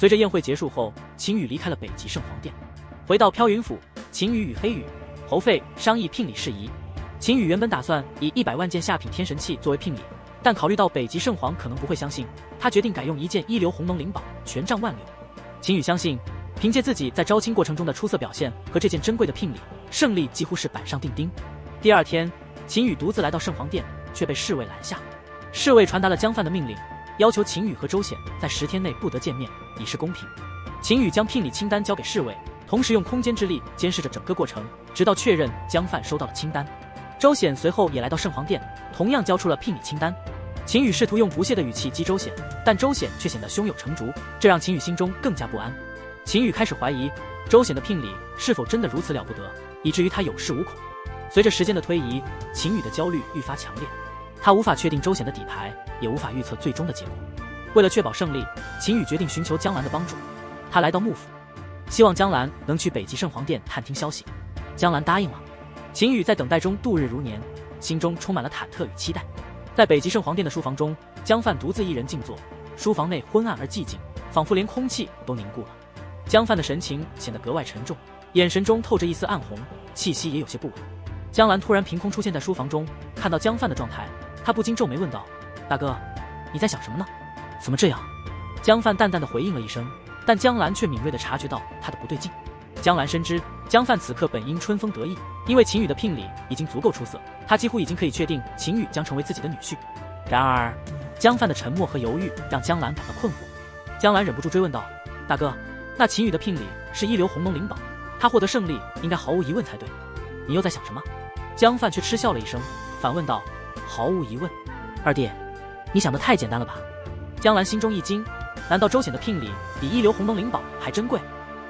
随着宴会结束后，秦羽离开了北极圣皇殿，回到飘云府，秦羽与黑羽、侯费商议聘礼事宜。秦羽原本打算以100万件下品天神器作为聘礼，但考虑到北极圣皇可能不会相信，他决定改用1件一流红龙灵宝，权杖万流。秦羽相信，凭借自己在招亲过程中的出色表现和这件珍贵的聘礼，胜利几乎是板上钉钉。第二天，秦羽独自来到圣皇殿，却被侍卫拦下。侍卫传达了江范的命令，要求秦羽和周显在10天内不得见面，以示公平。秦羽将聘礼清单交给侍卫，同时用空间之力监视着整个过程，直到确认江范收到了清单。周显随后也来到圣皇殿，同样交出了聘礼清单。秦羽试图用不屑的语气激周显，但周显却显得胸有成竹，这让秦羽心中更加不安。秦羽开始怀疑周显的聘礼是否真的如此了不得，以至于他有恃无恐。随着时间的推移，秦羽的焦虑愈发强烈，他无法确定周显的底牌，也无法预测最终的结果。为了确保胜利，秦羽决定寻求江兰的帮助。他来到幕府，希望江兰能去北极圣皇殿探听消息。江兰答应了。秦羽在等待中度日如年，心中充满了忐忑与期待。在北极圣皇殿的书房中，江范独自一人静坐，书房内昏暗而寂静，仿佛连空气都凝固了。江范的神情显得格外沉重，眼神中透着一丝暗红，气息也有些不稳。江兰突然凭空出现在书房中，看到江范的状态，她不禁皱眉问道：“大哥，你在想什么呢？怎么这样？”江范淡淡的回应了一声，但江兰却敏锐地察觉到他的不对劲。江兰深知江范此刻本应春风得意，因为秦羽的聘礼已经足够出色，他几乎已经可以确定秦羽将成为自己的女婿。然而，江范的沉默和犹豫让江兰感到困惑。江兰忍不住追问道：“大哥，那秦羽的聘礼是一流红龙灵宝，他获得胜利应该毫无疑问才对，你又在想什么？”江范却嗤笑了一声，反问道：“毫无疑问？二弟，你想得太简单了吧？”江兰心中一惊，难道周显的聘礼比一流红龙灵宝还珍贵？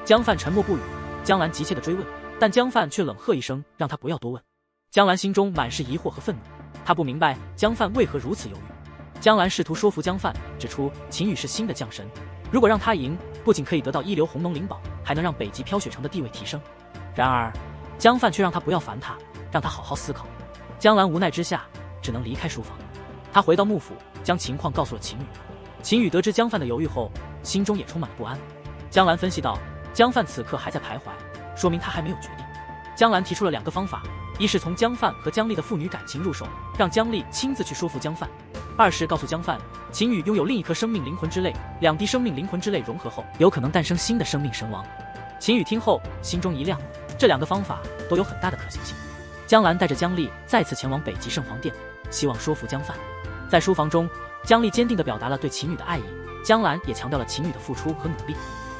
江范沉默不语。江兰急切地追问，但江范却冷喝一声，让他不要多问。江兰心中满是疑惑和愤怒，他不明白江范为何如此犹豫。江兰试图说服江范，指出秦羽是新的将神，如果让他赢，不仅可以得到一流红龙灵宝，还能让北极飘雪城的地位提升。然而，江范却让他不要烦他，让他好好思考。江兰无奈之下，只能离开书房。他回到幕府，将情况告诉了秦羽。秦羽得知江范的犹豫后，心中也充满了不安。江兰分析道，江范此刻还在徘徊，说明他还没有决定。江兰提出了2个方法，一是从江范和江丽的父女感情入手，让江丽亲自去说服江范；二是告诉江范，秦羽拥有另一颗生命灵魂之泪，2滴生命灵魂之泪融合后，有可能诞生新的生命神王。秦羽听后心中一亮，这2个方法都有很大的可行性。江兰带着江丽再次前往北极圣皇殿，希望说服江范。在书房中，江丽坚定地表达了对秦羽的爱意，江兰也强调了秦羽的付出和努力。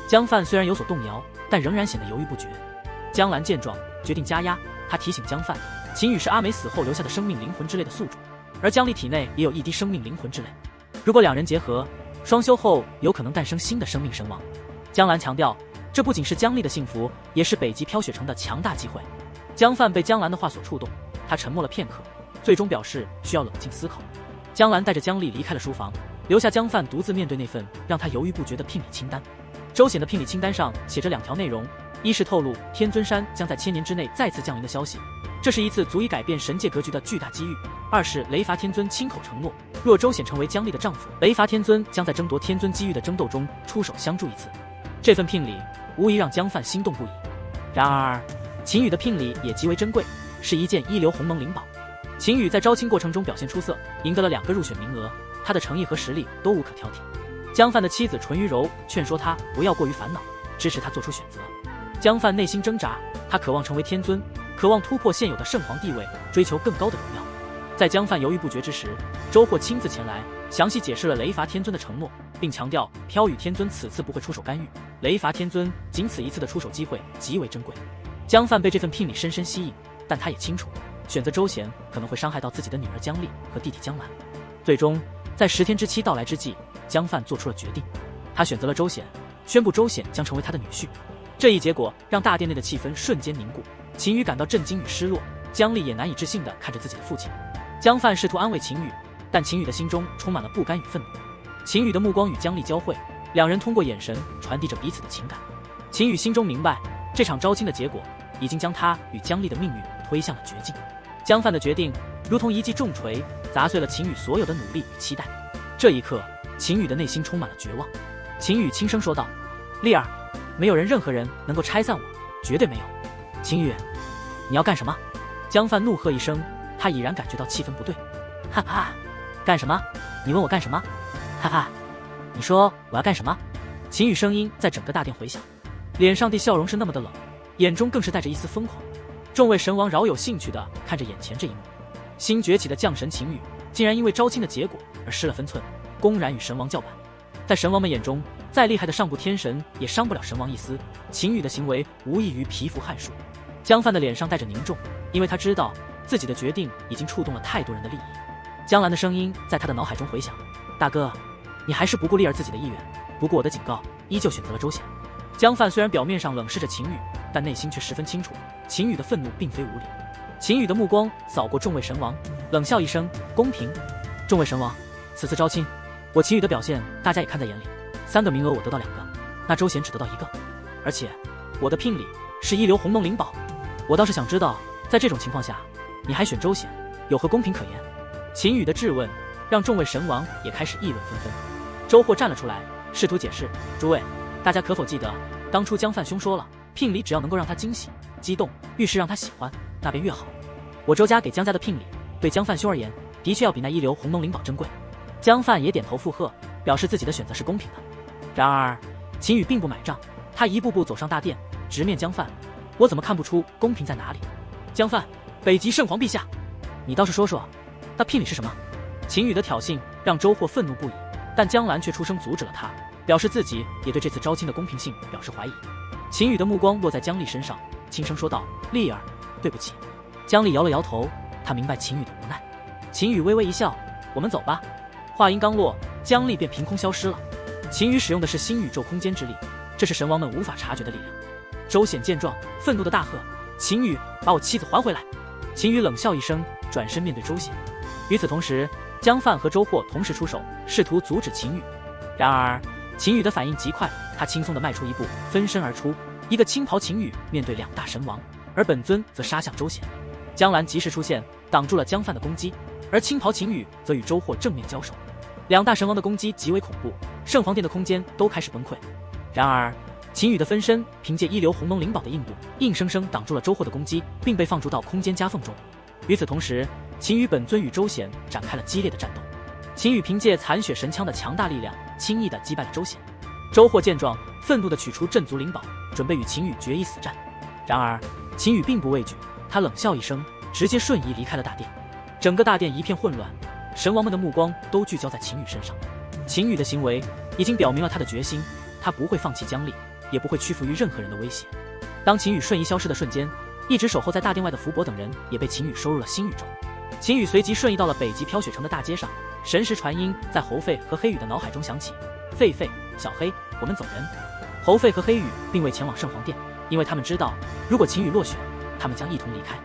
江范虽然有所动摇，但仍然显得犹豫不决。江兰见状，决定加压。他提醒江范，秦羽是阿美死后留下的生命灵魂之泪的宿主，而江丽体内也有1滴生命灵魂之泪。如果2人结合，双修后有可能诞生新的生命神王。江兰强调，这不仅是江丽的幸福，也是北极飘雪城的强大机会。江范被江兰的话所触动，他沉默了片刻，最终表示需要冷静思考。江兰带着江丽离开了书房，留下江范独自面对那份让他犹豫不决的聘礼清单。周显的聘礼清单上写着2条内容，一是透露天尊山将在1000年之内再次降临的消息，这是一次足以改变神界格局的巨大机遇；二是雷伐天尊亲口承诺，若周显成为江丽的丈夫，雷伐天尊将在争夺天尊机遇的争斗中出手相助一次。这份聘礼无疑让江范心动不已。然而，秦羽的聘礼也极为珍贵，是1件一流红龙灵宝。秦羽在招亲过程中表现出色，赢得了2个入选名额，他的诚意和实力都无可挑剔。江范的妻子淳于柔劝说他不要过于烦恼，支持他做出选择。江范内心挣扎，他渴望成为天尊，渴望突破现有的圣皇地位，追求更高的荣耀。在江范犹豫不决之时，周霍亲自前来，详细解释了雷伐天尊的承诺，并强调飘羽天尊此次不会出手干预，雷伐天尊仅此一次的出手机会极为珍贵。江范被这份聘礼深深吸引，但他也清楚，选择周贤可能会伤害到自己的女儿江丽和弟弟江兰。最终，在10天之期到来之际，江范做出了决定，他选择了周显，宣布周显将成为他的女婿。这一结果让大殿内的气氛瞬间凝固，秦羽感到震惊与失落，江丽也难以置信地看着自己的父亲。江范试图安慰秦羽，但秦羽的心中充满了不甘与愤怒。秦羽的目光与江丽交汇，2人通过眼神传递着彼此的情感。秦羽心中明白，这场招亲的结果已经将他与江丽的命运推向了绝境。江范的决定如同一记重锤，砸碎了秦羽所有的努力与期待。这一刻，秦羽的内心充满了绝望。秦羽轻声说道：“丽儿，没有任何人能够拆散我，绝对没有。秦羽，你要干什么？江范怒喝一声，他已然感觉到气氛不对。哈哈，干什么？你问我干什么？哈哈，你说我要干什么？秦羽声音在整个大殿回响，脸上的笑容是那么的冷，眼中更是带着一丝疯狂。众位神王饶有兴趣地看着眼前这一幕。新崛起的将神秦羽，竟然因为招亲的结果而失了分寸，公然与神王叫板。在神王们眼中，再厉害的上部天神也伤不了神王一丝。秦羽的行为无异于蚍蜉撼树。江范的脸上带着凝重，因为他知道自己的决定已经触动了太多人的利益。江兰的声音在他的脑海中回响：大哥，你还是不顾丽儿自己的意愿，不顾我的警告，依旧选择了周显。江范虽然表面上冷视着秦羽，但内心却十分清楚，秦羽的愤怒并非无理。秦羽的目光扫过众位神王，冷笑一声：公平。众位神王，此次招亲，我秦羽的表现大家也看在眼里，3个名额我得到2个，那周显只得到1个，而且我的聘礼是一流鸿蒙灵宝。我倒是想知道，在这种情况下，你还选周显，有何公平可言？秦羽的质问让众位神王也开始议论纷纷。周霍站了出来，试图解释：诸位，大家可否记得，当初江范兄说了，聘礼只要能够让他惊喜、激动，遇事让他喜欢，那便越好。我周家给江家的聘礼，对江范兄而言，的确要比那一流鸿蒙灵宝珍贵。江范也点头附和，表示自己的选择是公平的。然而，秦羽并不买账，他一步步走上大殿，直面江范：我怎么看不出公平在哪里？江范，北极圣皇陛下，你倒是说说，那聘礼是什么？秦羽的挑衅让周霍愤怒不已，但江兰却出声阻止了他，表示自己也对这次招亲的公平性表示怀疑。秦羽的目光落在江丽身上，轻声说道：丽儿，对不起。江丽摇了摇头，他明白秦羽的无奈。秦羽微微一笑：我们走吧。话音刚落，江丽便凭空消失了。秦羽使用的是新宇宙空间之力，这是神王们无法察觉的力量。周显见状，愤怒的大喝：秦羽，把我妻子还回来！秦羽冷笑一声，转身面对周显。与此同时，江范和周霍同时出手，试图阻止秦羽。然而秦羽的反应极快，他轻松地迈出一步，分身而出，一个青袍秦羽面对2大神王，而本尊则杀向周显。江兰及时出现，挡住了江范的攻击，而青袍秦羽则与周霍正面交手。2大神王的攻击极为恐怖，圣皇殿的空间都开始崩溃。然而秦羽的分身凭借一流鸿蒙灵宝的硬度，硬生生挡住了周霍的攻击，并被放逐到空间夹缝中。与此同时，秦羽本尊与周显展开了激烈的战斗。秦羽凭借残血神枪的强大力量，轻易地击败了周显。周霍见状，愤怒地取出镇族灵宝，准备与秦羽决一死战。然而秦羽并不畏惧，他冷笑一声，直接瞬移离开了大殿。整个大殿一片混乱，神王们的目光都聚焦在秦羽身上。秦羽的行为已经表明了他的决心，他不会放弃江丽，也不会屈服于任何人的威胁。当秦羽瞬移消失的瞬间，一直守候在大殿外的福伯等人也被秦羽收入了新宇宙。秦羽随即瞬移到了北极飘雪城的大街上，神识传音在侯费和黑羽的脑海中响起：狒狒，小黑，我们走人。侯费和黑羽并未前往圣皇殿，因为他们知道，如果秦羽落选，他们将一同离开。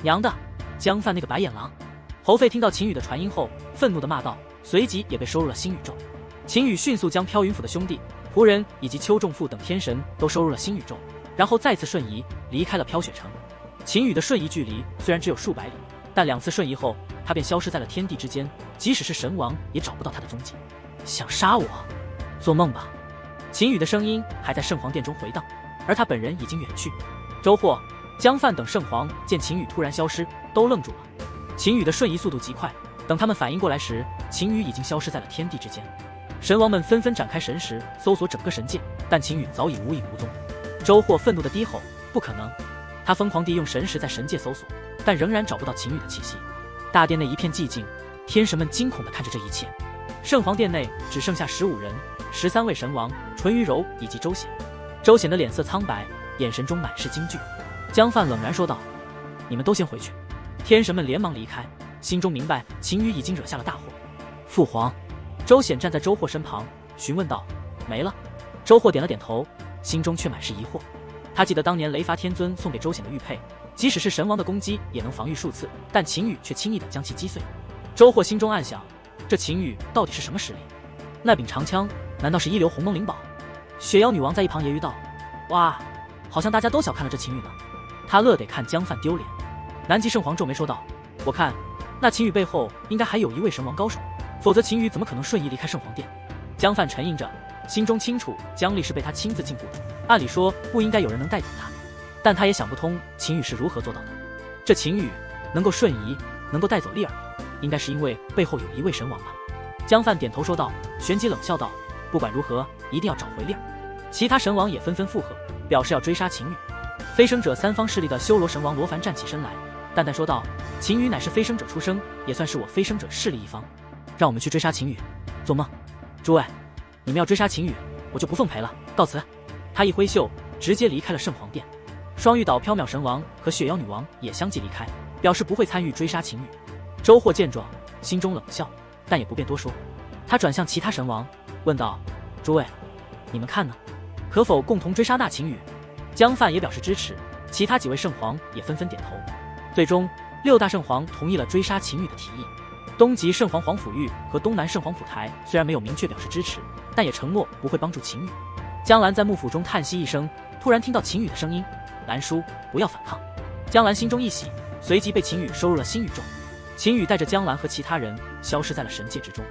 娘的，江范那个白眼狼！侯费听到秦羽的传音后，愤怒地骂道，随即也被收入了新宇宙。秦羽迅速将飘云府的兄弟、仆人以及邱仲父等天神都收入了新宇宙，然后再次瞬移离开了飘雪城。秦羽的瞬移距离虽然只有数百里，但2次瞬移后，他便消失在了天地之间，即使是神王也找不到他的踪迹。想杀我？做梦吧！秦羽的声音还在圣皇殿中回荡，而他本人已经远去。周霍、江范等圣皇见秦羽突然消失，都愣住了。秦羽的瞬移速度极快，等他们反应过来时，秦羽已经消失在了天地之间。神王们纷纷展开神识搜索整个神界，但秦羽早已无影无踪。周霍愤怒地低吼：不可能！他疯狂地用神识在神界搜索，但仍然找不到秦羽的气息。大殿内一片寂静，天神们惊恐地看着这一切。圣皇殿内只剩下15人，13位神王、淳于柔以及周显。周显的脸色苍白，眼神中满是惊惧。江范冷然说道：你们都先回去。天神们连忙离开，心中明白秦羽已经惹下了大祸。父皇，周显站在周霍身旁询问道：没了？周霍点了点头，心中却满是疑惑。他记得当年雷伐天尊送给周显的玉佩，即使是神王的攻击也能防御数次，但秦羽却轻易地将其击碎。周霍心中暗想，这秦羽到底是什么实力？那柄长枪难道是一流鸿蒙灵宝？雪妖女王在一旁揶揄道：哇，好像大家都小看了这秦羽呢。他乐得看江范丢脸。南极圣皇皱眉说道：我看那秦羽背后应该还有一位神王高手，否则秦羽怎么可能瞬移离开圣皇殿？江范沉吟着，心中清楚姜丽是被他亲自禁锢的，按理说不应该有人能带走他，但他也想不通秦羽是如何做到的。这秦羽能够瞬移，能够带走丽儿，应该是因为背后有一位神王吧。姜范点头说道，旋即冷笑道，不管如何，一定要找回丽儿。其他神王也纷纷附和，表示要追杀秦羽。飞升者三方势力的修罗神王罗凡站起身来，淡淡说道，秦羽乃是飞升者出生，也算是我飞升者势力一方，让我们去追杀秦羽。做梦！诸位，你们要追杀秦羽，我就不奉陪了，告辞。他一挥袖，直接离开了圣皇殿。双玉岛缥缈神王和雪妖女王也相继离开，表示不会参与追杀秦羽。周霍见状，心中冷笑，但也不便多说。他转向其他神王，问道，诸位，你们看呢？可否共同追杀那秦羽？姜范也表示支持，其他几位圣皇也纷纷点头。最终，6大圣皇同意了追杀秦羽的提议。东极圣皇黄甫玉和东南圣皇普台虽然没有明确表示支持，但也承诺不会帮助秦羽。姜兰在幕府中叹息一声，突然听到秦羽的声音，兰叔，不要反抗。姜兰心中一喜，随即被秦羽收入了新宇宙。秦羽带着姜兰和其他人消失在了神界之中。